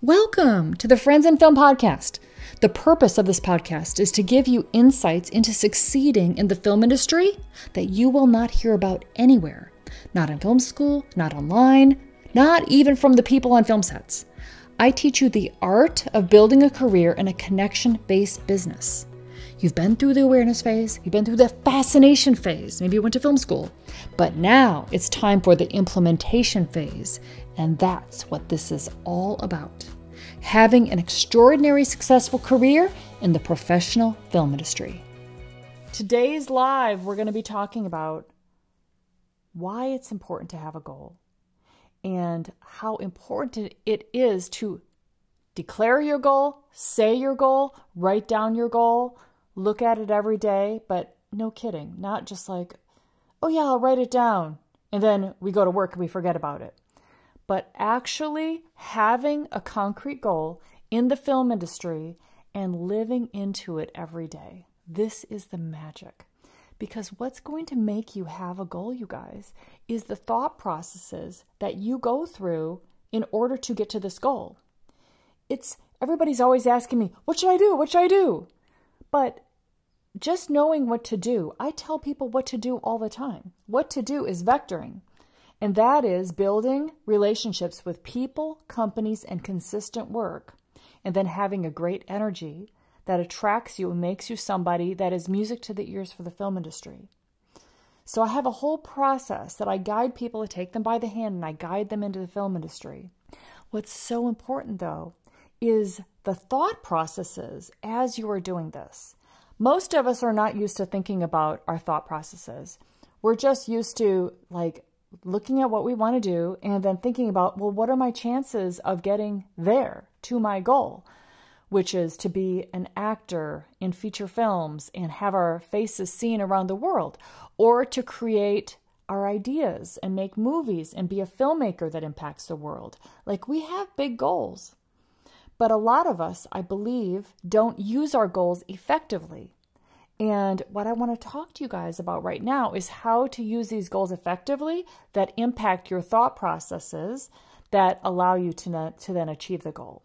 Welcome to the Friends in Film podcast. The purpose of this podcast is to give you insights into succeeding in the film industry that you will not hear about anywhere. Not in film school, not online, not even from the people on film sets. I teach you the art of building a career in a connection-based business. You've been through the awareness phase, you've been through the fascination phase, maybe you went to film school, but now it's time for the implementation phase, and that's what this is all about. Having an extraordinary successful career in the professional film industry. Today's live, we're going to be talking about why it's important to have a goal and how important it is to declare your goal, say your goal, write down your goal, look at it every day, but no kidding, not just like, oh yeah, I'll write it down, and then we go to work and we forget about it. But actually having a concrete goal in the film industry and living into it every day. This is the magic. Because what's going to make you have a goal, you guys, is the thought processes that you go through in order to get to this goal. Everybody's always asking me, what should I do? What should I do? But just knowing what to do, I tell people what to do all the time. What to do is vectoring. And that is building relationships with people, companies, and consistent work. And then having a great energy that attracts you and makes you somebody that is music to the ears for the film industry. So I have a whole process that I guide people to take them by the hand and I guide them into the film industry. What's so important though is the thought processes as you are doing this. Most of us are not used to thinking about our thought processes. We're just used to looking at what we want to do and then thinking about, well, what are my chances of getting there to my goal, which is to be an actor in feature films and have our faces seen around the world, or to create our ideas and make movies and be a filmmaker that impacts the world. We have big goals, but a lot of us, I believe, don't use our goals effectively. And what I want to talk to you guys about right now is how to use these goals effectively that impact your thought processes that allow you to then achieve the goal.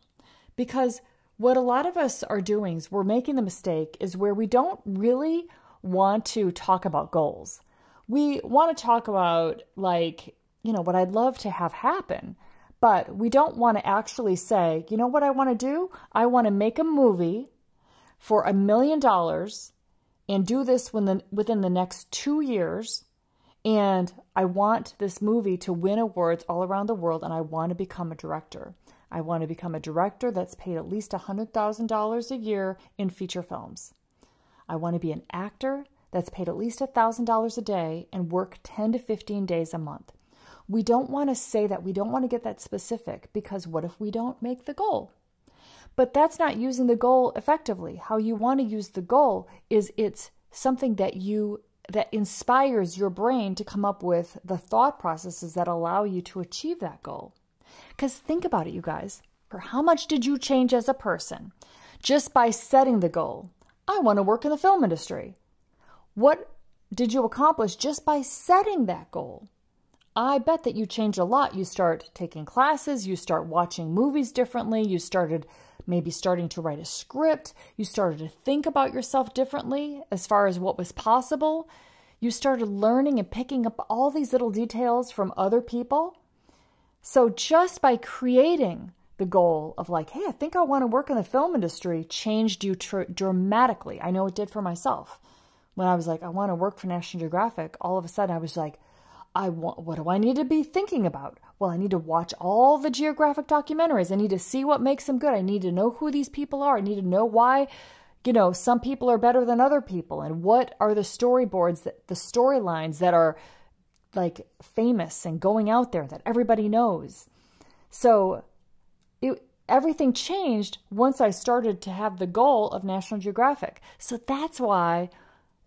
Because what a lot of us are doing is we're making the mistake is where we don't really want to talk about goals. We want to talk about what I'd love to have happen, but we don't want to actually say, you know what I want to do? I want to make a movie for $1 million and do this within the next 2 years. And I want this movie to win awards all around the world. And I want to become a director. I want to become a director that's paid at least $100,000 a year in feature films. I want to be an actor that's paid at least $1,000 a day and work 10 to 15 days a month. We don't want to say that. We don't want to get that specific because what if we don't make the goal? But that's not using the goal effectively. How you want to use the goal is it's something that inspires your brain to come up with the thought processes that allow you to achieve that goal. Because think about it, you guys. For how much did you change as a person just by setting the goal? I want to work in the film industry. What did you accomplish just by setting that goal? I bet that you changed a lot. You start taking classes, you start watching movies differently, you started starting to write a script, you started to think about yourself differently as far as what was possible. You started learning and picking up all these little details from other people. So just by creating the goal of hey, I think I want to work in the film industry changed you dramatically. I know it did for myself. When I was I want to work for National Geographic, all of a sudden I was what do I need to be thinking about? Well, I need to watch all the geographic documentaries. I need to see what makes them good. I need to know who these people are. I need to know why, some people are better than other people. And what are the storyboards, the storylines that are famous and going out there that everybody knows. So everything changed once I started to have the goal of National Geographic. So that's why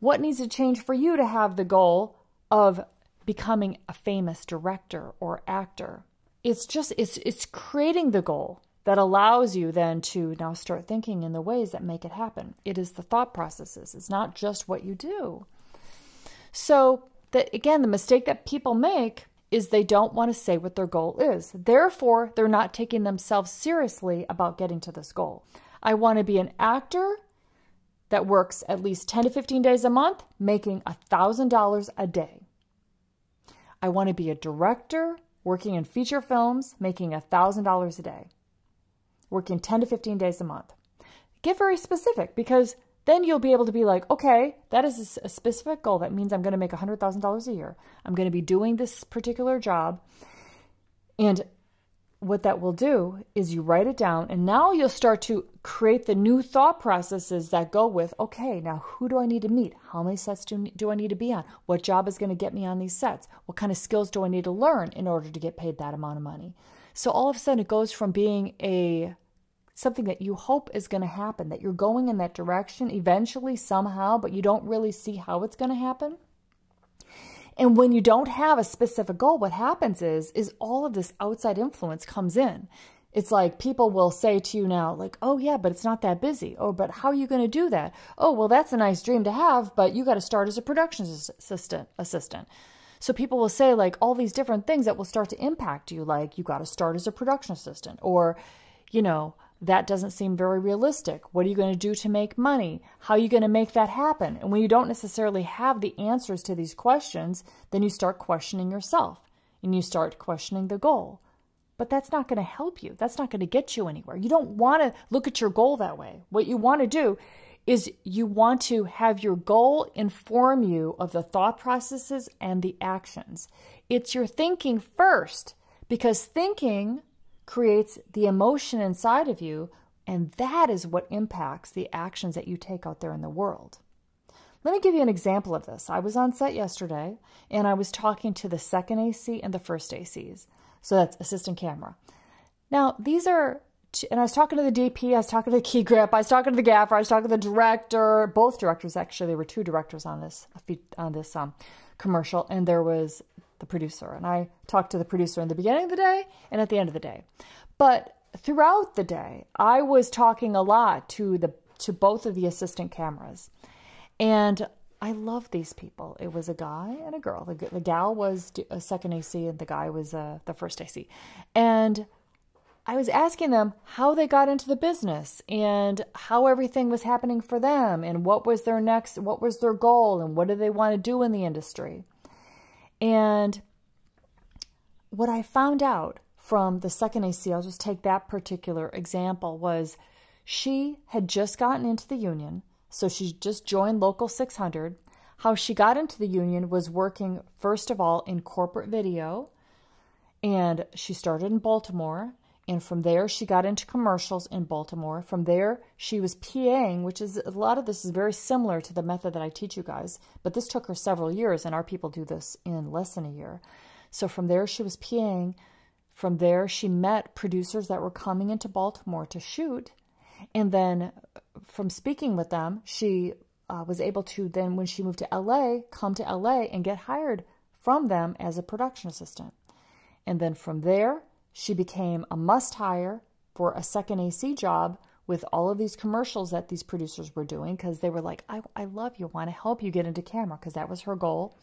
what needs to change for you to have the goal of becoming a famous director or actor. It's creating the goal that allows you then to now start thinking in the ways that make it happen. It is the thought processes. It's not just what you do. So again, the mistake that people make is they don't want to say what their goal is. Therefore, they're not taking themselves seriously about getting to this goal. I want to be an actor that works at least 10 to 15 days a month, making $1,000 a day. I want to be a director working in feature films, making $1,000 a day, working 10 to 15 days a month. Get very specific, because then you'll be able to be like, okay, that is a specific goal. That means I'm going to make $100,000 a year. I'm going to be doing this particular job. And what that will do is you write it down, and now you'll start to create the new thought processes that go with, okay, now who do I need to meet? How many sets do I need to be on? What job is going to get me on these sets? What kind of skills do I need to learn in order to get paid that amount of money? So all of a sudden it goes from being something that you hope is going to happen, that you're going in that direction eventually somehow, but you don't really see how it's going to happen. And when you don't have a specific goal, what happens is all of this outside influence comes in. It's like people will say to you now, like, oh yeah, but it's not that busy. Oh, but how are you going to do that? Oh, well, that's a nice dream to have, but you got to start as a production assistant. So people will say like all these different things that will start to impact you. Like you got to start as a production assistant, or, that doesn't seem very realistic. What are you going to do to make money? How are you going to make that happen? And when you don't necessarily have the answers to these questions, then you start questioning yourself and you start questioning the goal. But that's not going to help you. That's not going to get you anywhere. You don't want to look at your goal that way. What you want to do is you want to have your goal inform you of the thought processes and the actions. It's your thinking first, because thinking creates the emotion inside of you, and that is what impacts the actions that you take out there in the world. Let me give you an example of this. I was on set yesterday, and I was talking to the second AC and the first ACs. So that's assistant camera. Now, these are, and I was talking to the DP, I was talking to the key grip, I was talking to the gaffer, I was talking to the director, both directors actually. There were two directors on this commercial, and there was the producer. And I talked to the producer in the beginning of the day and at the end of the day. But throughout the day, I was talking a lot to both of the assistant cameras. And I love these people. It was a guy and a girl. The gal was a second AC and the guy was the first AC. And I was asking them how they got into the business and how everything was happening for them and what was their goal and what do they want to do in the industry. And what I found out from the second AC, I'll just take that particular example, was she had just gotten into the union. So she just joined Local 600. How she got into the union was working, first of all, in corporate video. And she started in Baltimore. And from there, she got into commercials in Baltimore. From there, she was PAing, which is, a lot of this is very similar to the method that I teach you guys. But this took her several years, and our people do this in less than a year. So from there, she was PAing. From there, she met producers that were coming into Baltimore to shoot. And then from speaking with them, she was able to then, when she moved to LA, come to LA and get hired from them as a production assistant. And then from there, she became a must-hire for a second AC job with all of these commercials that these producers were doing, because they were like, I love you, want to help you get into camera, because that was her goal.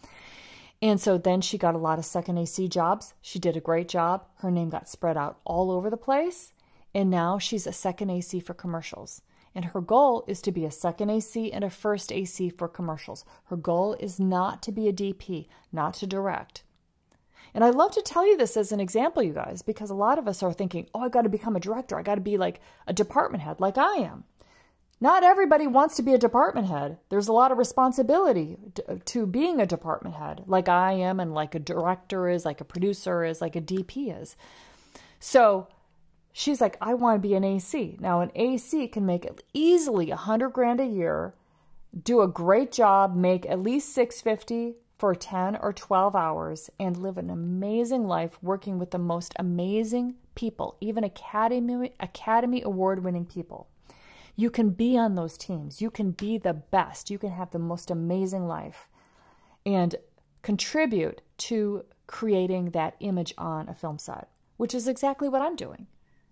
And so then she got a lot of second AC jobs. She did a great job. Her name got spread out all over the place. And now she's a second AC for commercials. And her goal is to be a second AC and a first AC for commercials. Her goal is not to be a DP, not to direct. And I love to tell you this as an example, you guys, because a lot of us are thinking, oh, I got to become a director. I got to be like a department head, like I am. Not everybody wants to be a department head. There's a lot of responsibility to being a department head, like I am, and like a director is, like a producer is, like a DP is. So she's like, I want to be an AC. Now, an AC can make easily $100,000 a year, do a great job, make at least $650 for 10 or 12 hours, and live an amazing life working with the most amazing people, even Academy Award-winning people. You can be on those teams. You can be the best. You can have the most amazing life and contribute to creating that image on a film set, which is exactly what I'm doing.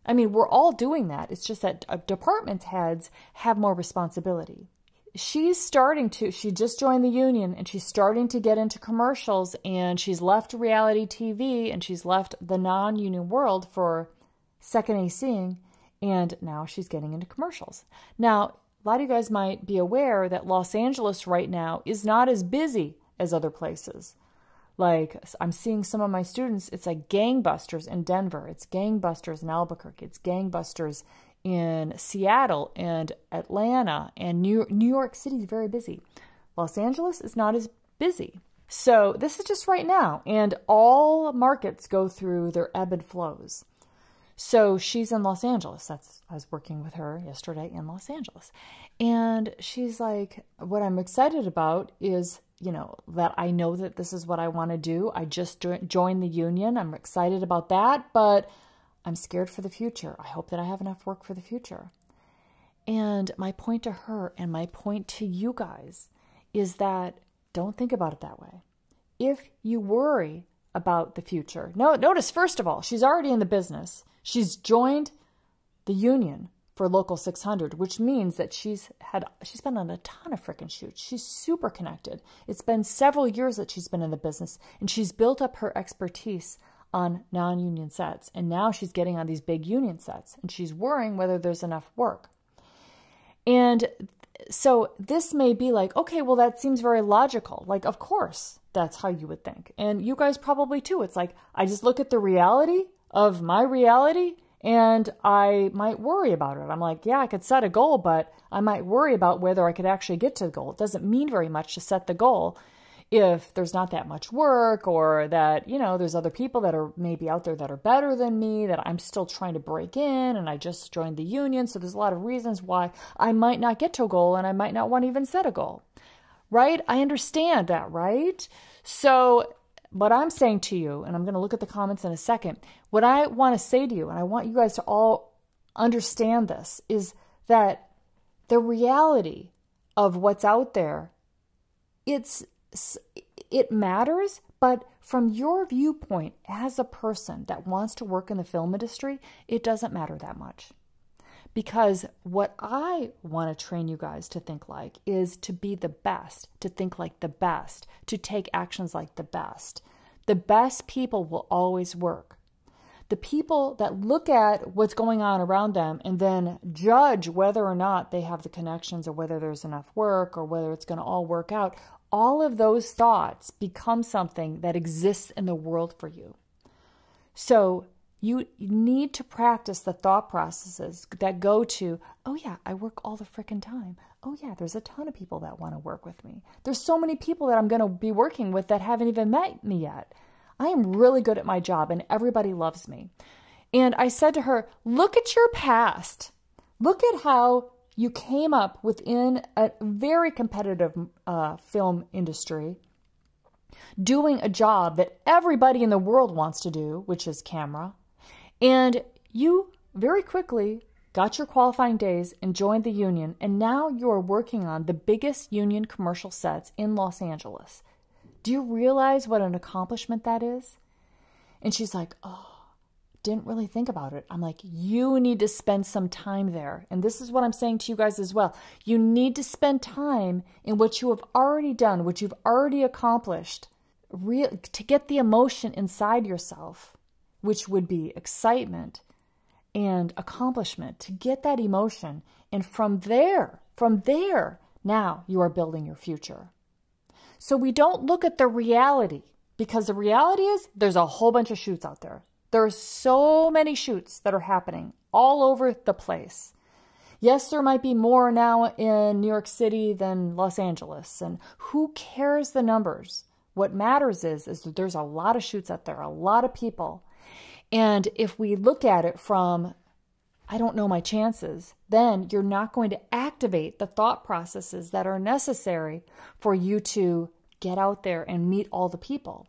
I mean, we're all doing that. It's just that department heads have more responsibility. she just joined the union and she's starting to get into commercials, and she's left reality TV and she's left the non-union world for second ACing, and now she's getting into commercials. Now, a lot of you guys might be aware that Los Angeles right now is not as busy as other places. Like, I'm seeing some of my students, it's like gangbusters in Denver, it's gangbusters in Albuquerque, it's gangbusters in Seattle and Atlanta, and New York City is very busy. Los Angeles is not as busy. So this is just right now, and all markets go through their ebb and flows. So she's in Los Angeles. I was working with her yesterday in Los Angeles. And she's like, what I'm excited about is, that I know that this is what I want to do. I just joined the union. I'm excited about that, but I'm scared for the future. I hope that I have enough work for the future. And my point to her and my point to you guys is that don't think about it that way. If you worry about the future, notice, first of all, she's already in the business. She's joined the union for Local 600, which means that she's been on a ton of freaking shoots. She's super connected. It's been several years that she's been in the business, and she's built up her expertise on non-union sets. And now she's getting on these big union sets, and she's worrying whether there's enough work. And so this may be like, okay, well, that seems very logical. Like, of course, that's how you would think. And you guys probably too. It's like, I just look at the reality of my reality, and I might worry about it. I'm like, yeah, I could set a goal, but I might worry about whether I could actually get to the goal. It doesn't mean very much to set the goal if there's not that much work, or that, there's other people that are maybe out there that are better than me, that I'm still trying to break in, and I just joined the union. So there's a lot of reasons why I might not get to a goal, and I might not want to even set a goal, right? I understand that, right? So what I'm saying to you, and I'm going to look at the comments in a second, what I want to say to you, and I want you guys to all understand this, is that the reality of what's out there, it matters, but from your viewpoint as a person that wants to work in the film industry, it doesn't matter that much. Because what I want to train you guys to think like is to be the best, to think like the best, to take actions like the best. The best people will always work. The people that look at what's going on around them and then judge whether or not they have the connections, or whether there's enough work, or whether it's going to all work out, all of those thoughts become something that exists in the world for you. So you need to practice the thought processes that go to, oh yeah, I work all the frickin' time. Oh yeah, there's a ton of people that want to work with me. There's so many people that I'm going to be working with that haven't even met me yet. I am really good at my job, and everybody loves me. And I said to her, look at your past. Look at how you came up within a very competitive film industry, doing a job that everybody in the world wants to do, which is camera. And you very quickly got your qualifying days and joined the union. And now you are working on the biggest union commercial sets in Los Angeles. Do you realize what an accomplishment that is? And she's like, oh, didn't really think about it. I'm like, you need to spend some time there. And this is what I'm saying to you guys as well. You need to spend time in what you have already done, what you've already accomplished, to get the emotion inside yourself, which would be excitement and accomplishment, to get that emotion. And from there, now you are building your future. So we don't look at the reality, because the reality is there's a whole bunch of shoots out there. There are so many shoots that are happening all over the place. Yes, there might be more now in New York City than Los Angeles, and who cares the numbers? What matters is that there's a lot of shoots out there, a lot of people. And if we look at it from, I don't know my chances, then you're not going to activate the thought processes that are necessary for you to get out there and meet all the people.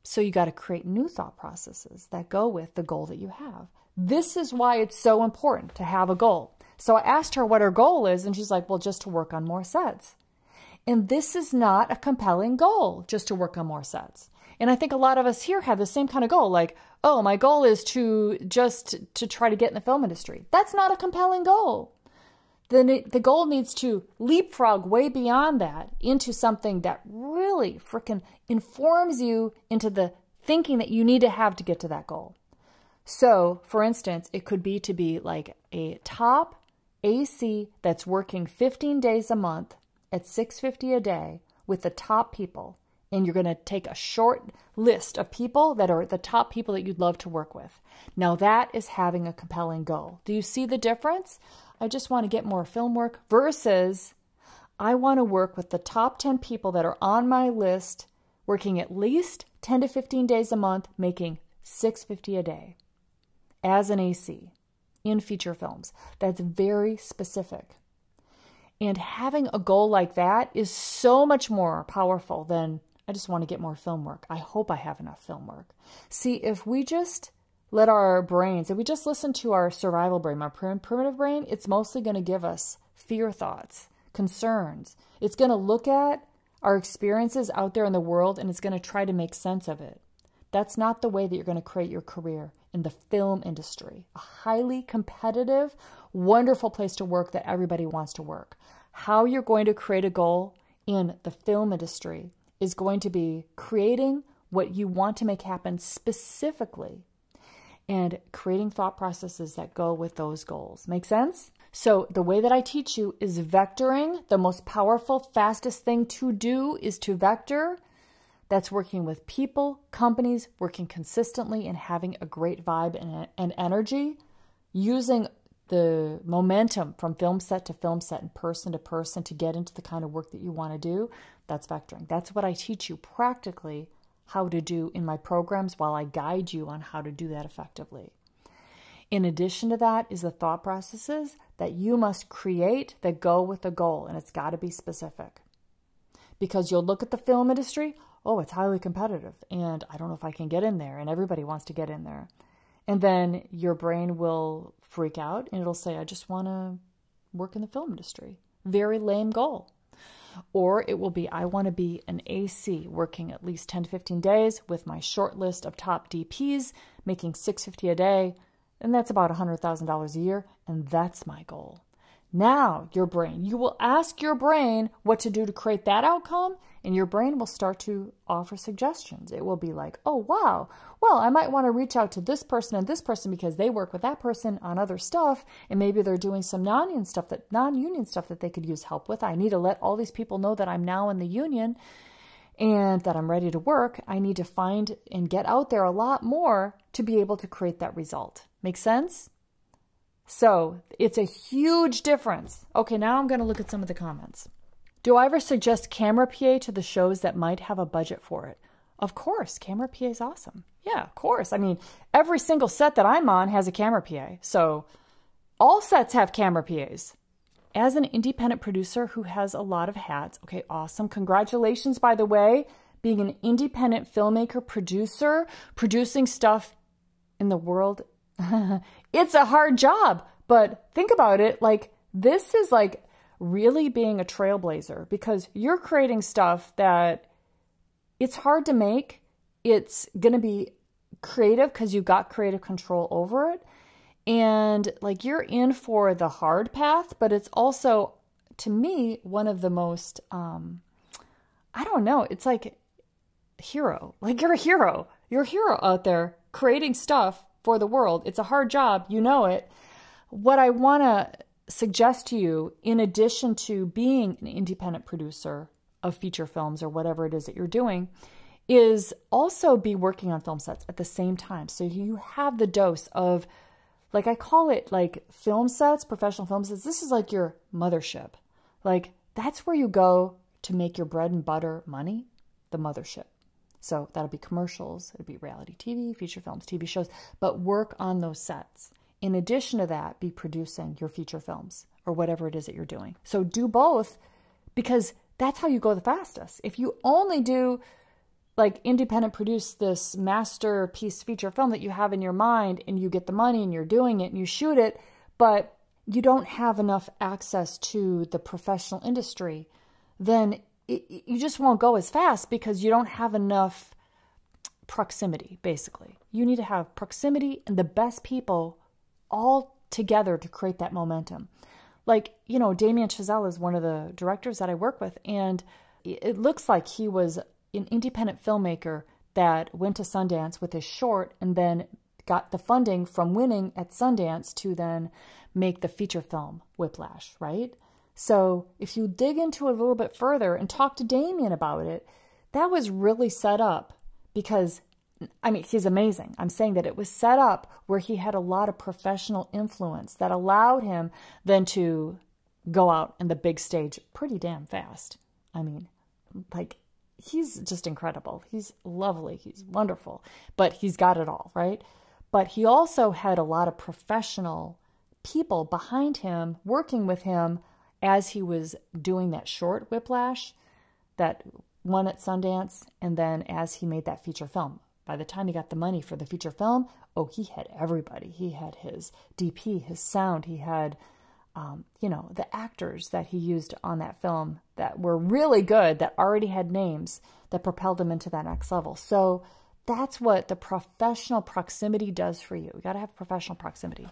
So you got to create new thought processes that go with the goal that you have. This is why it's so important to have a goal. So I asked her what her goal is, and she's like, well, just to work on more sets. And this is not a compelling goal, just to work on more sets. And I think a lot of us here have the same kind of goal, like, oh, my goal is to try to get in the film industry. That's not a compelling goal. then the goal needs to leapfrog way beyond that into something that really freaking informs you into the thinking that you need to have to get to that goal. So, for instance, it could be to be like a top AC that's working 15 days a month at $650 a day with the top people. And you're going to take a short list of people that are the top people that you'd love to work with. Now that is having a compelling goal. Do you see the difference? I just want to get more film work versus I want to work with the top 10 people that are on my list, working at least 10 to 15 days a month, making $650 a day as an AC in feature films. That's very specific. And having a goal like that is so much more powerful than I just want to get more film work. I hope I have enough film work. See, if we just let our brains, if we just listen to our survival brain, our primitive brain, it's mostly going to give us fear thoughts, concerns. It's going to look at our experiences out there in the world and it's going to try to make sense of it. That's not the way that you're going to create your career in the film industry, a highly competitive, wonderful place to work that everybody wants to work. How you're going to create a goal in the film industry is going to be creating what you want to make happen specifically and creating thought processes that go with those goals. Make sense? So the way that I teach you is vectoring. The most powerful, fastest thing to do is to vector. That's working with people, companies, working consistently and having a great vibe and energy, using the momentum from film set to film set and person to person to get into the kind of work that you want to do. That's vectoring. That's what I teach you practically how to do in my programs while I guide you on how to do that effectively. In addition to that is the thought processes that you must create that go with the goal, and it's got to be specific. Because you'll look at the film industry, oh, it's highly competitive, and I don't know if I can get in there, and everybody wants to get in there. And then your brain will freak out, and it'll say, I just want to work in the film industry. Very lame goal. Or it will be, I want to be an AC working at least 10 to 15 days with my short list of top DPs, making $650 a day, and that's about $100,000 a year, and that's my goal. Now, your brain, you will ask your brain what to do to create that outcome, and your brain will start to offer suggestions. It will be like, oh, wow, well, I might want to reach out to this person and this person because they work with that person on other stuff, and maybe they're doing some non-union stuff that they could use help with. I need to let all these people know that I'm now in the union and that I'm ready to work. I need to find and get out there a lot more to be able to create that result. Make sense? So it's a huge difference. Okay, now I'm going to look at some of the comments. Do I ever suggest camera PA to the shows that might have a budget for it? Of course, camera PA is awesome. Yeah, of course. I mean, every single set that I'm on has a camera PA. So all sets have camera PAs. As an independent producer who has a lot of hats, okay, awesome. Congratulations, by the way, being an independent filmmaker producer, producing stuff in the world. It's a hard job, but think about it. Like, this is like really being a trailblazer because you're creating stuff that it's hard to make. It's going to be creative because you've got creative control over it. And like, you're in for the hard path, but it's also, to me, one of the most, I don't know, it's like hero. Like, you're a hero. You're a hero out there creating stuff for the world. It's a hard job. You know it. What I want to suggest to you, in addition to being an independent producer of feature films or whatever it is that you're doing, is also be working on film sets at the same time. So you have the dose of, like, I call it like film sets, professional film sets. This is like your mothership. Like, that's where you go to make your bread and butter money, the mothership. So that'll be commercials, it'll be reality TV, feature films, TV shows, but work on those sets. In addition to that, be producing your feature films or whatever it is that you're doing. So do both because that's how you go the fastest. If you only do like independent produce this masterpiece feature film that you have in your mind and you get the money and you're doing it and you shoot it, but you don't have enough access to the professional industry, then you just won't go as fast because you don't have enough proximity, basically. You need to have proximity and the best people all together to create that momentum. Like, Damien Chazelle is one of the directors that I work with, and it looks like he was an independent filmmaker that went to Sundance with his short and then got the funding from winning at Sundance to then make the feature film Whiplash, right? So if you dig into it a little bit further and talk to Damien about it, that was really set up because, he's amazing. I'm saying that it was set up where he had a lot of professional influence that allowed him then to go out on the big stage pretty damn fast. He's just incredible. He's lovely. He's wonderful. But he's got it all, right? But he also had a lot of professional people behind him, working with him as he was doing that short Whiplash, that won at Sundance, and then as he made that feature film. By the time he got the money for the feature film, he had everybody. He had his DP, his sound. He had, the actors that he used on that film that were really good, that already had names, that propelled him into that next level. So that's what the professional proximity does for you. You got to have professional proximity.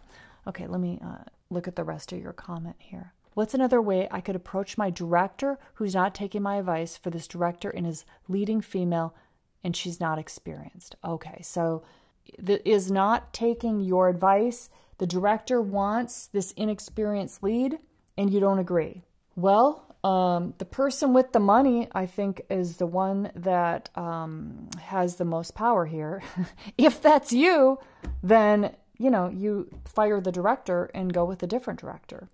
Okay, let me look at the rest of your comment here. What's another way I could approach my director who's not taking my advice? For this director and is leading female and she's not experienced. Okay, so is not taking your advice. The director wants this inexperienced lead and you don't agree. Well, the person with the money, I think, is the one that has the most power here. If that's you, then, you fire the director and go with a different director,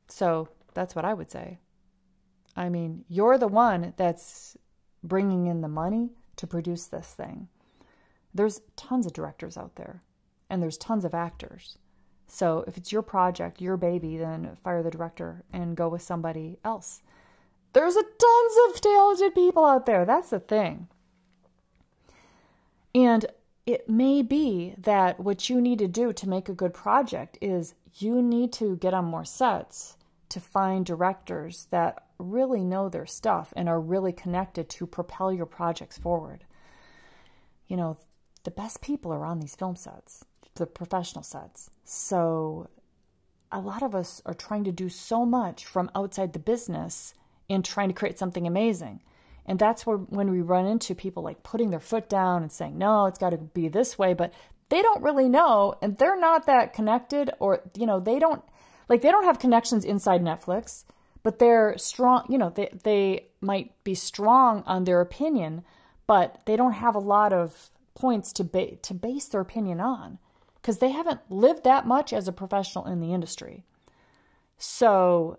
So that's what I would say. You're the one that's bringing in the money to produce this thing. There's tons of directors out there, and there's tons of actors. So if it's your project, your baby, then fire the director and go with somebody else. There's tons of talented people out there. That's the thing. And it may be that what you need to do to make a good project is you need to get on more sets to find directors that really know their stuff and are really connected to propel your projects forward. The best people are on these film sets, the professional sets. So a lot of us are trying to do so much from outside the business and trying to create something amazing. And that's when we run into people like putting their foot down and saying, no, it's got to be this way, but they don't really know, and they're not that connected, or, they don't have connections inside Netflix, but they're strong, they might be strong on their opinion, but they don't have a lot of points to base their opinion on because they haven't lived that much as a professional in the industry. So,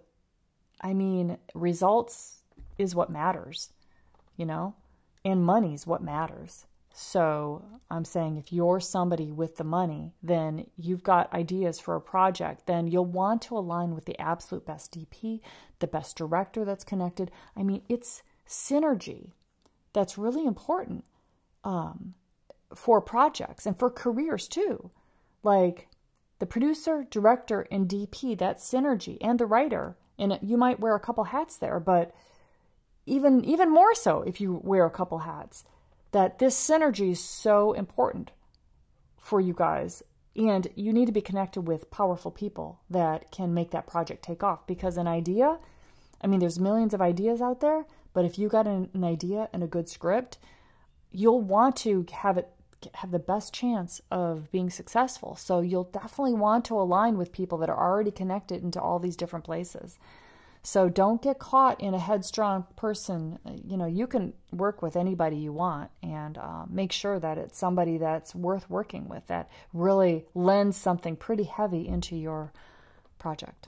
results is what matters, and money's what matters. So I'm saying if you're somebody with the money, then you've got ideas for a project, then you'll want to align with the absolute best DP, the best director that's connected. It's synergy that's really important for projects and for careers too. Like the producer, director, and DP, that synergy, and the writer. And you might wear a couple hats there, but even more so if you wear a couple hats, that this synergy is so important for you guys. And you need to be connected with powerful people that can make that project take off. Because an idea, there's millions of ideas out there, but if you got an idea and a good script, you'll want to have the best chance of being successful. So you'll definitely want to align with people that are already connected into all these different places. So don't get caught in a headstrong person. You can work with anybody you want and make sure that it's somebody that's worth working with, that really lends something pretty heavy into your project.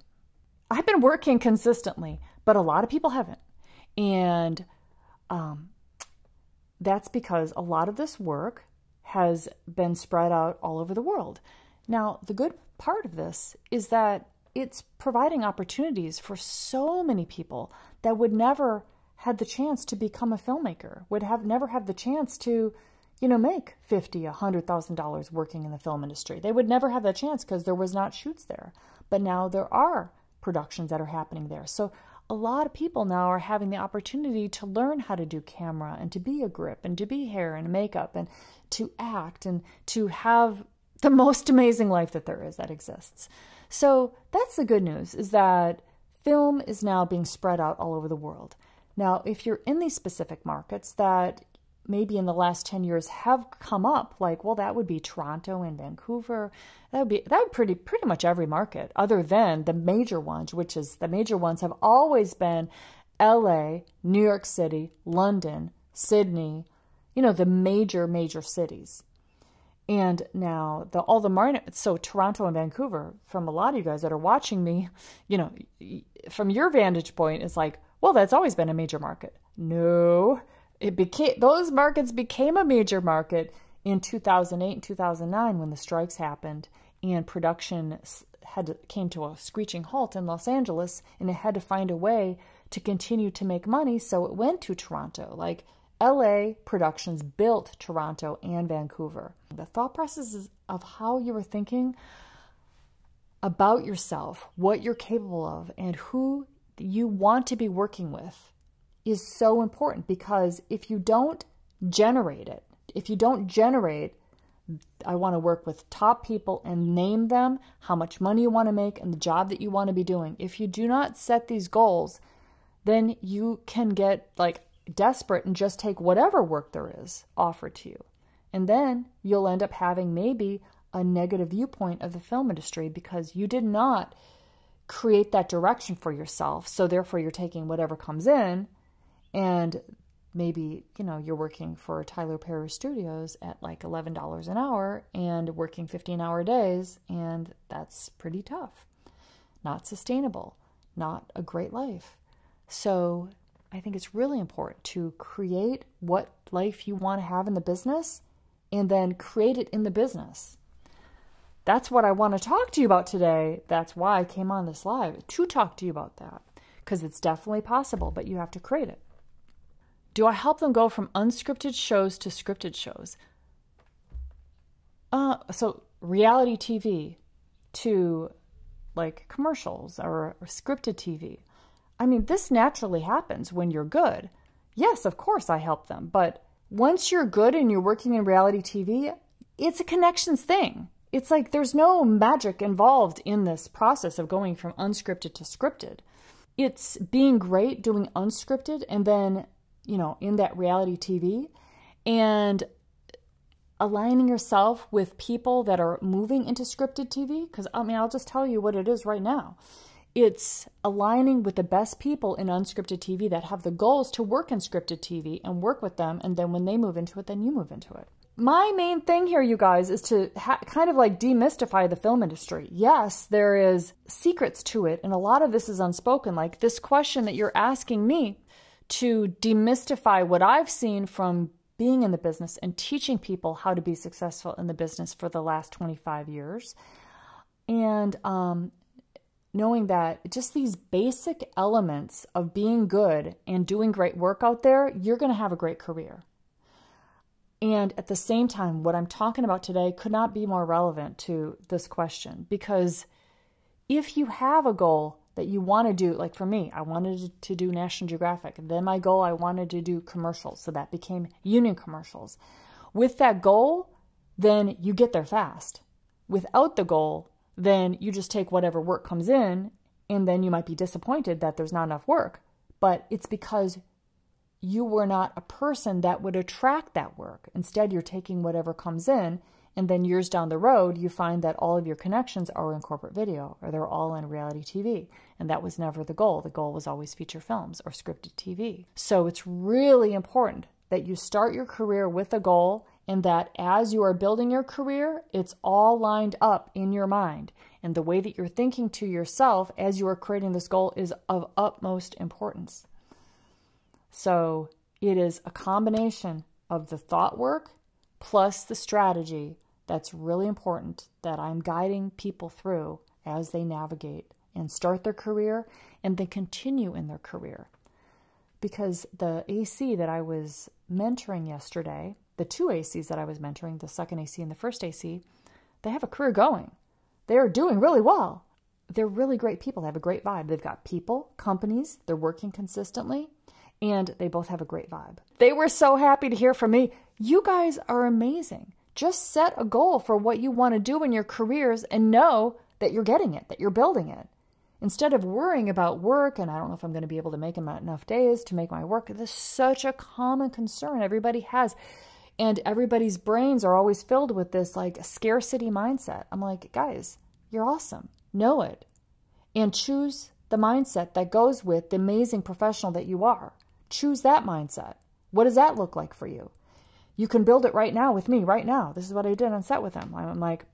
I've been working consistently, but a lot of people haven't. And that's because a lot of this work has been spread out all over the world. Now, the good part of this is that it's providing opportunities for so many people that would never had the chance to become a filmmaker, would never have the chance to, make $50,000, $100,000 working in the film industry. They would never have that chance because there was not shoots there. But now there are productions that are happening there. So a lot of people now are having the opportunity to learn how to do camera and to be a grip and to be hair and makeup and to act and to have the most amazing life that there is, that exists. So that's the good news, is that film is now being spread out all over the world. Now, if you're in these specific markets that maybe in the last 10 years have come up, like, well, that would be Toronto and Vancouver. That would pretty much every market other than the major ones, which is the major ones have always been LA, New York City, London, Sydney, the major cities. And now so Toronto and Vancouver, from a lot of you guys that are watching me, from your vantage point, it's like, well, that's always been a major market. No, those markets became a major market in 2008 and 2009 when the strikes happened and production came to a screeching halt in Los Angeles, and it had to find a way to continue to make money, so it went to Toronto. Like LA Productions built Toronto and Vancouver. The thought processes of how you were thinking about yourself, what you're capable of, and who you want to be working with is so important, because if you don't generate it, I want to work with top people and name them, how much money you want to make, and the job that you want to be doing. If you do not set these goals, then you can get desperate and just take whatever work there is offered to you. And then you'll end up having maybe a negative viewpoint of the film industry because you did not create that direction for yourself. So therefore you're taking whatever comes in, and maybe, you're working for Tyler Perry Studios at like $11 an hour and working 15-hour days, and that's pretty tough. Not sustainable, not a great life. So I think it's really important to create what life you want to have in the business and then create it in the business. That's what I want to talk to you about today. That's why I came on this live, to talk to you about that, because it's definitely possible, but you have to create it. Do I help them go from unscripted shows to scripted shows? So reality TV to commercials or scripted TV. I mean, this naturally happens when you're good. Yes, of course I help them. But once you're good and you're working in reality TV, it's a connections thing. It's like there's no magic involved in this process of going from unscripted to scripted. It's being great doing unscripted and then, in that reality TV, and aligning yourself with people that are moving into scripted TV. Because, I'll just tell you what it is right now. It's aligning with the best people in unscripted TV that have the goals to work in scripted TV and work with them. And then when they move into it, then you move into it. My main thing here, you guys, is to kind of demystify the film industry. Yes, there is secrets to it, and a lot of this is unspoken. Like this question that you're asking me to demystify what I've seen from being in the business and teaching people how to be successful in the business for the last 25 years. And knowing that just these basic elements of being good and doing great work out there, you're going to have a great career. And at the same time, what I'm talking about today could not be more relevant to this question, because if you have a goal that you want to do, like for me, I wanted to do National Geographic. Then my goal, I wanted to do commercials. So that became union commercials. With that goal, then you get there fast. Without the goal, then you just take whatever work comes in, and then you might be disappointed that there's not enough work. But it's because you were not a person that would attract that work. Instead, you're taking whatever comes in, and then years down the road, you find that all of your connections are in corporate video, or they're all in reality TV. And that was never the goal. The goal was always feature films or scripted TV. So it's really important that you start your career with a goal, and that as you are building your career, it's all lined up in your mind. And the way that you're thinking to yourself as you are creating this goal is of utmost importance. So it is a combination of the thought work plus the strategy that's really important that I'm guiding people through as they navigate and start their career and then continue in their career. Because the AC that I was mentoring yesterday, the two ACs that I was mentoring, the second AC and the first AC, they have a career going. They're doing really well. They're really great people. They have a great vibe. They've got people, companies, they're working consistently, and they both have a great vibe. They were so happy to hear from me. You guys are amazing. Just set a goal for what you want to do in your careers and know that you're getting it, that you're building it. Instead of worrying about work, and I don't know if I'm going to be able to make enough days to make my work. This is such a common concern everybody has. And everybody's brains are always filled with this like scarcity mindset. I'm like, guys, you're awesome. Know it. And choose the mindset that goes with the amazing professional that you are. Choose that mindset. What does that look like for you? You can build it right now with me, right now. This is what I did on set with them. I'm like,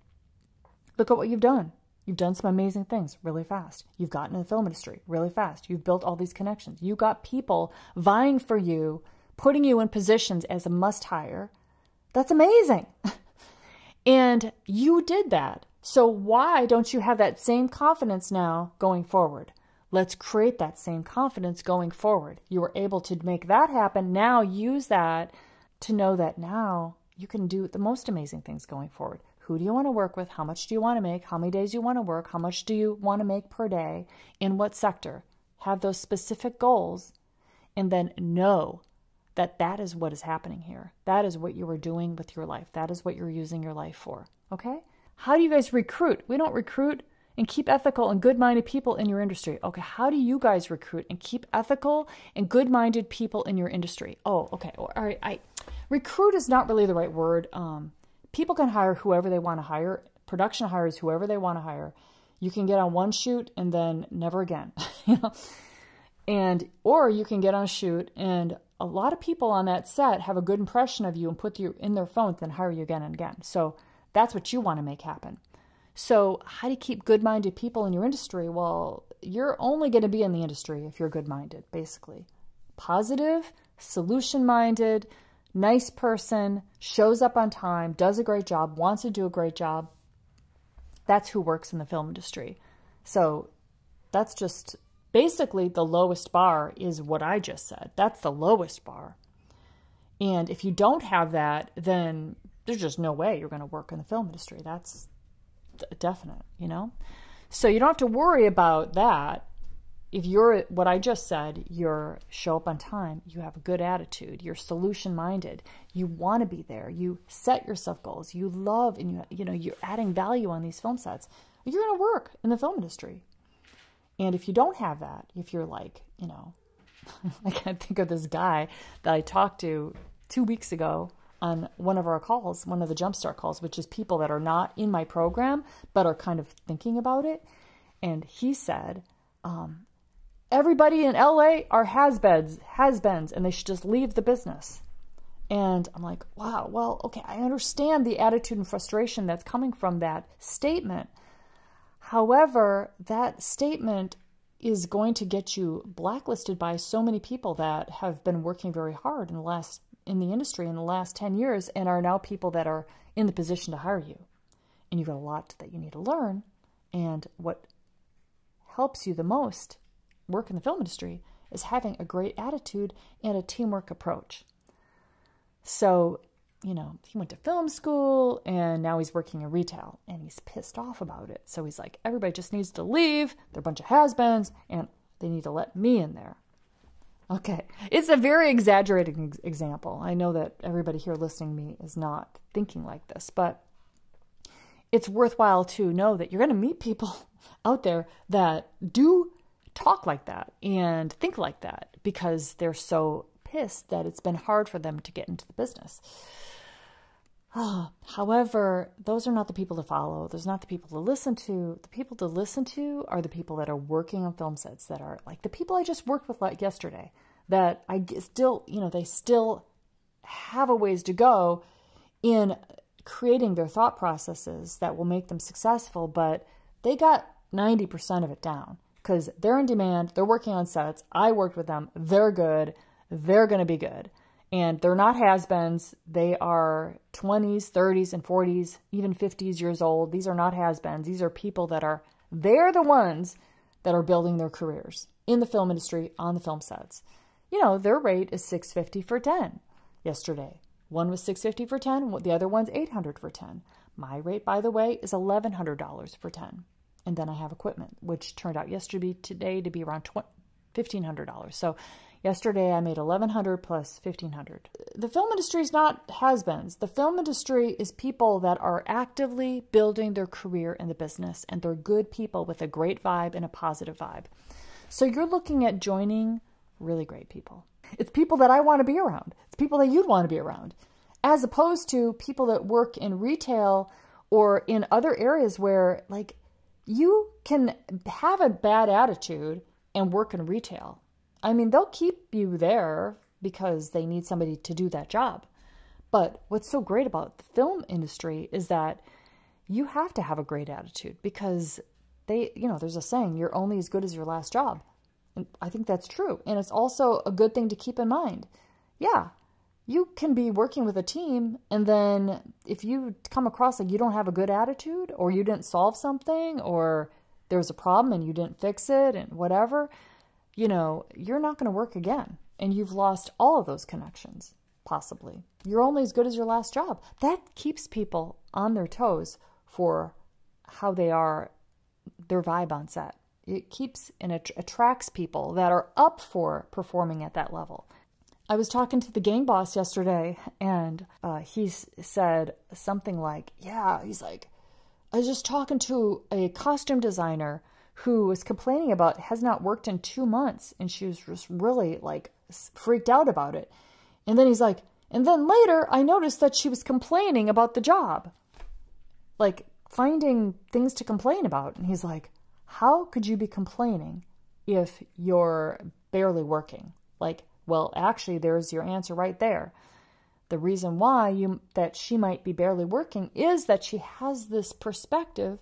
look at what you've done. You've done some amazing things really fast. You've gotten in the film industry really fast. You've built all these connections. You got people vying for you, putting you in positions as a must hire. That's amazing. And you did that. So why don't you have that same confidence now going forward? Let's create that same confidence going forward. You were able to make that happen. Now use that to know that now you can do the most amazing things going forward. Who do you want to work with? How much do you want to make? How many days do you want to work? How much do you want to make per day? In what sector? Have those specific goals and then know that that is what is happening here. That is what you are doing with your life. That is what you're using your life for. Okay? How do you guys recruit? We don't recruit and keep ethical and good-minded people in your industry. Okay, how do you guys recruit and keep ethical and good-minded people in your industry? Oh, okay. All right. Recruit is not really the right word. People can hire whoever they want to hire. Production hires whoever they want to hire. You can get on one shoot and then never again. Or you can get on a shoot and a lot of people on that set have a good impression of you and put you in their phones and hire you again and again. So that's what you want to make happen. So how do you keep good-minded people in your industry? Well, you're only going to be in the industry if you're good-minded, basically. Positive, solution-minded, nice person, shows up on time, does a great job, wants to do a great job. That's who works in the film industry. So that's just basically the lowest bar is what I just said. That's the lowest bar. And if you don't have that, then there's just no way you're going to work in the film industry. That's definite, So you don't have to worry about that. If you're what I just said, you're show up on time, you have a good attitude, you're solution-minded, you want to be there, you set yourself goals, you love, and you're adding value on these film sets, you're going to work in the film industry. And if you don't have that, if you're like, I can't think of this guy that I talked to 2 weeks ago on one of our calls, one of the Jumpstart calls, which is people that are not in my program, but are kind of thinking about it. And he said, everybody in LA are has-beens, and they should just leave the business. And I'm like, wow, well, okay, I understand the attitude and frustration that's coming from that statement. However, that statement is going to get you blacklisted by so many people that have been working very hard in the industry in the last 10 years and are now people that are in the position to hire you. And you've got a lot that you need to learn. And what helps you the most work in the film industry is having a great attitude and a teamwork approach. So, he went to film school and now he's working in retail and he's pissed off about it. So he's like, everybody just needs to leave. They're a bunch of has-beens and they need to let me in there. Okay. It's a very exaggerated example. I know that everybody here listening to me is not thinking like this, but it's worthwhile to know that you're going to meet people out there that do talk like that and think like that because they're so pissed that it's been hard for them to get into the business. However, those are not the people to follow. Those are not the people to listen to. The people to listen to are the people that are working on film sets, that are like the people I just worked with like yesterday, that I still, they still have a ways to go in creating their thought processes that will make them successful, but they got 90% of it down because they're in demand. They're working on sets. I worked with them. They're good. They're going to be good. And they're not has-beens. They are 20s, 30s, and 40s, even 50s years old. These are not has-beens. These are people they're the ones that are building their careers in the film industry, on the film sets. Their rate is $650 for 10 yesterday. One was $650 for 10. The other one's $800 for 10. My rate, by the way, is $1,100 for 10. And then I have equipment, which turned out today to be around $1,500. So, Yesterday I made 1,100 plus 1,500. The film industry is not has-beens. The film industry is people that are actively building their career in the business, and they're good people with a great vibe and a positive vibe. So you're looking at joining really great people. It's people that I want to be around. It's people that you'd want to be around, as opposed to people that work in retail or in other areas where, like, you can have a bad attitude and work in retail. I mean, they'll keep you there because they need somebody to do that job. But what's so great about the film industry is that you have to have a great attitude, because there's a saying, you're only as good as your last job. And I think that's true. And it's also a good thing to keep in mind. Yeah, you can be working with a team, and then if you come across like you don't have a good attitude, or you didn't solve something, or there's a problem and you didn't fix it and whatever, you're not going to work again. And you've lost all of those connections, possibly. You're only as good as your last job. That keeps people on their toes for how they are, their vibe on set. It keeps and attracts people that are up for performing at that level. I was talking to the gang boss yesterday, and he said something like, he's like, I was just talking to a costume designer who was complaining about has not worked in 2 months, and she was just really like freaked out about it. And then he's like, and then later I noticed that she was complaining about the job, like finding things to complain about. And he's like, how could you be complaining if you're barely working? Like, well, actually, there's your answer right there. The reason why that she might be barely working is that she has this perspective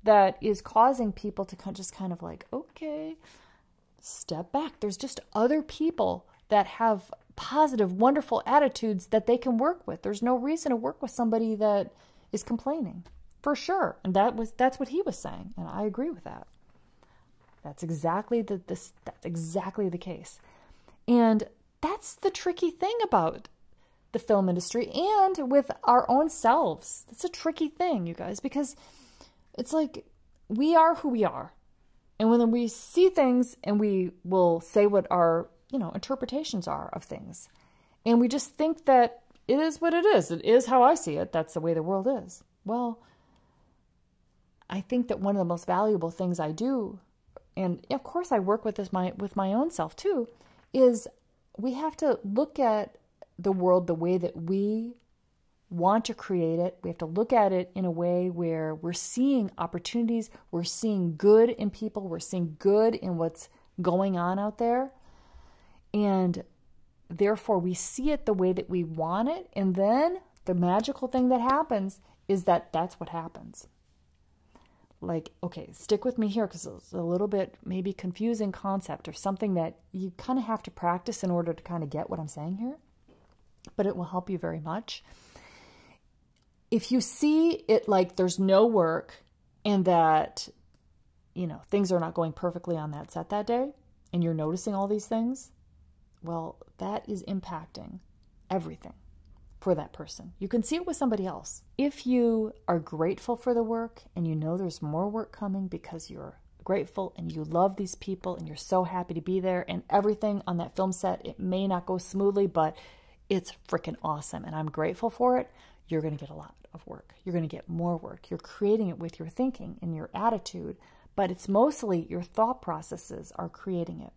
that is causing people to just kind of like, okay, step back. There's just other people that have positive, wonderful attitudes that they can work with. There's no reason to work with somebody that is complaining, for sure. And that's what he was saying, and I agree with that. That's exactly that's exactly the case. And that's the tricky thing about the film industry and with our own selves. It's a tricky thing, you guys, because it's like we are who we are. And when we see things, and we will say what our, interpretations are of things. And we just think that it is what it is. It is how I see it. That's the way the world is. Well, I think that one of the most valuable things I do, and of course I work with my own self too, is we have to look at the world the way that we want to create it. We have to look at it in a way where we're seeing opportunities, we're seeing good in people, we're seeing good in what's going on out there. And therefore we see it the way that we want it. And then the magical thing that happens is that that's what happens. Like, okay, stick with me here, because it's a little bit maybe confusing concept, or something that you kind of have to practice in order to kind of get what I'm saying here, but it will help you very much. If you see it like there's no work, and that, things are not going perfectly on that set that day, and you're noticing all these things, well, that is impacting everything for that person. You can see it with somebody else. If you are grateful for the work, and you know there's more work coming because you're grateful and you love these people and you're so happy to be there, and everything on that film set, it may not go smoothly, but it's freaking awesome and I'm grateful for it, you're going to get a lot of work. You're going to get more work. You're creating it with your thinking and your attitude, but it's mostly your thought processes are creating it.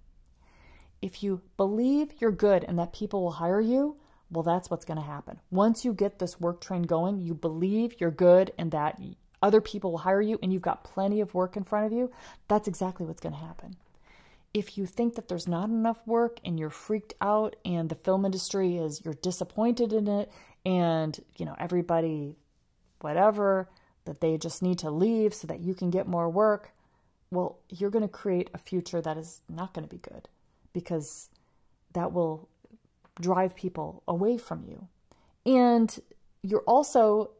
If you believe you're good and that people will hire you, well, that's what's going to happen. Once you get this work train going, you believe you're good and that other people will hire you and you've got plenty of work in front of you, that's exactly what's going to happen. If you think that there's not enough work and you're freaked out and the film industry you're disappointed in it, and, everybody, whatever, that they just need to leave so that you can get more work, well, you're going to create a future that is not going to be good, because that will drive people away from you. And you're also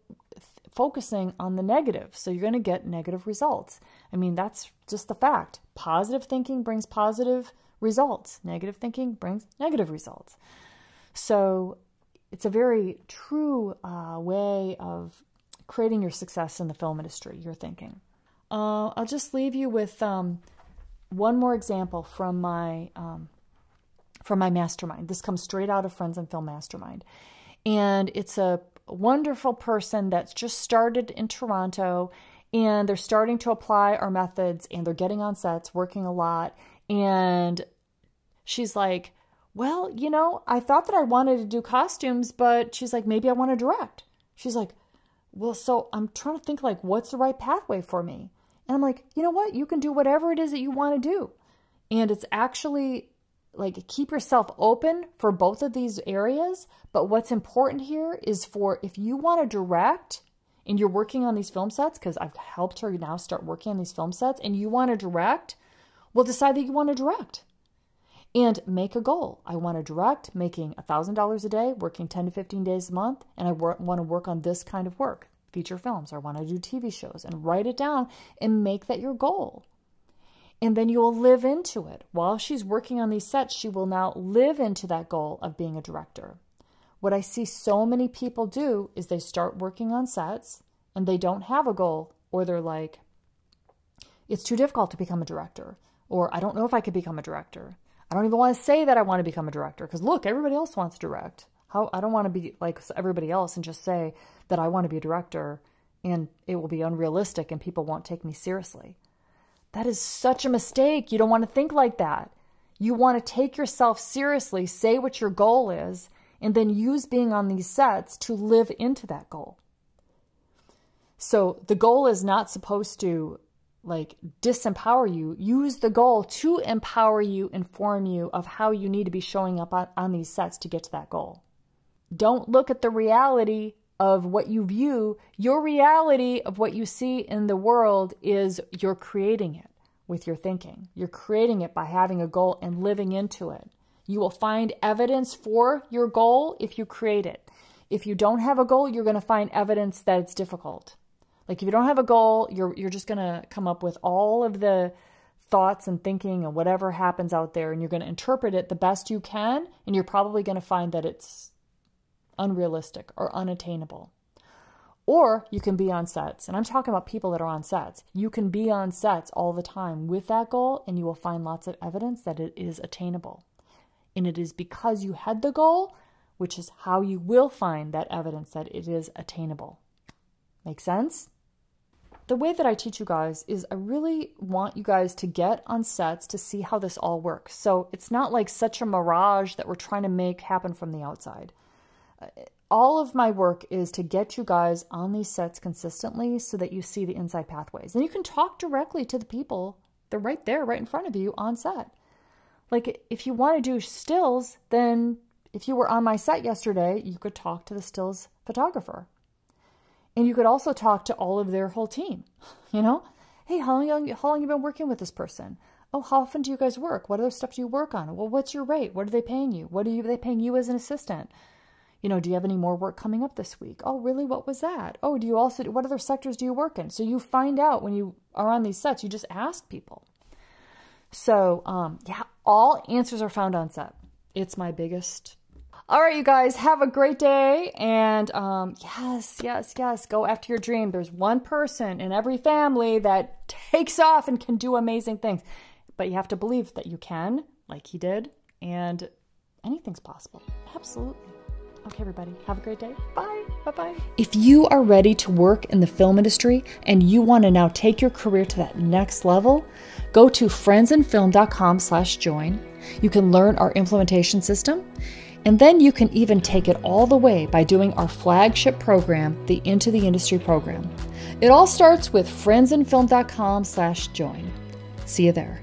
focusing on the negative, so you're going to get negative results. I mean, that's just the fact. Positive thinking brings positive results. Negative thinking brings negative results. So it's a very true way of creating your success in the film industry, your thinking. I'll just leave you with one more example from my from my mastermind. This comes straight out of Friends and Film Mastermind. And it's a wonderful person that's just started in Toronto, and they're starting to apply our methods, and they're getting on sets, working a lot. And she's like, well, you know, I thought that I wanted to do costumes, but she's like, maybe I want to direct. She's like, well, so I'm trying to think like, what's the right pathway for me? And I'm like, you know what? You can do whatever it is that you want to do. And it's actually like, keep yourself open for both of these areas. But what's important here is for, if you want to direct and you're working on these film sets, because I've helped her now start working on these film sets, and you want to direct, well, decide that you want to direct and make a goal. I want to direct making $1,000 a day, working 10 to 15 days a month. And I want to work on this kind of work, feature films. I want to do TV shows, and write it down and make that your goal. And then you will live into it. While she's working on these sets, she will now live into that goal of being a director. What I see so many people do is they start working on sets and they don't have a goal, or they're like, it's too difficult to become a director, or I don't know if I could become a director. I don't even want to say that I want to become a director, because look, everybody else wants to direct. I don't want to be like everybody else and just say that I want to be a director, and it will be unrealistic and people won't take me seriously. That is such a mistake. You don't want to think like that. You want to take yourself seriously, say what your goal is, and then use being on these sets to live into that goal. So the goal is not supposed to like disempower you. Use the goal to empower you, inform you of how you need to be showing up on these sets to get to that goal. Don't look at the reality of what you view. Your reality of what you see in the world is you're creating it with your thinking. You're creating it by having a goal and living into it. You will find evidence for your goal if you create it. If you don't have a goal, you're going to find evidence that it's difficult. Like if you don't have a goal, you're just going to come up with all of the thoughts and thinking and whatever happens out there, and you're going to interpret it the best you can, and you're probably going to find that it's unrealistic or unattainable. Or you can be on sets, and I'm talking about people that are on sets. You can be on sets all the time with that goal, and you will find lots of evidence that it is attainable. And it is because you had the goal, which is how you will find that evidence that it is attainable. Make sense? The way that I teach you guys is I really want you guys to get on sets to see how this all works. So it's not like such a mirage that we're trying to make happen from the outside. All of my work is to get you guys on these sets consistently so that you see the inside pathways. And you can talk directly to the people. They're right there, right in front of you on set. Like if you want to do stills, then if you were on my set yesterday, you could talk to the stills photographer. And you could also talk to all of their whole team. You know, hey, how long have you been working with this person? Oh, how often do you guys work? What other stuff do you work on? Well, what's your rate? What are they paying you? What are they paying you as an assistant? You know, do you have any more work coming up this week? Oh, really? What was that? Oh, what other sectors do you work in? So you find out when you are on these sets, you just ask people. So, yeah, all answers are found on set. It's my biggest. All right, you guys, have a great day. And yes, go after your dream. There's one person in every family that takes off and can do amazing things. But you have to believe that you can, like he did, and anything's possible. Absolutely. Okay, everybody, have a great day. Bye. Bye-bye. If you are ready to work in the film industry and you want to now take your career to that next level, go to friendsandfilm.com/join. You can learn our implementation system, and then you can even take it all the way by doing our flagship program, the Into the Industry program. It all starts with friendsandfilm.com/join. See you there.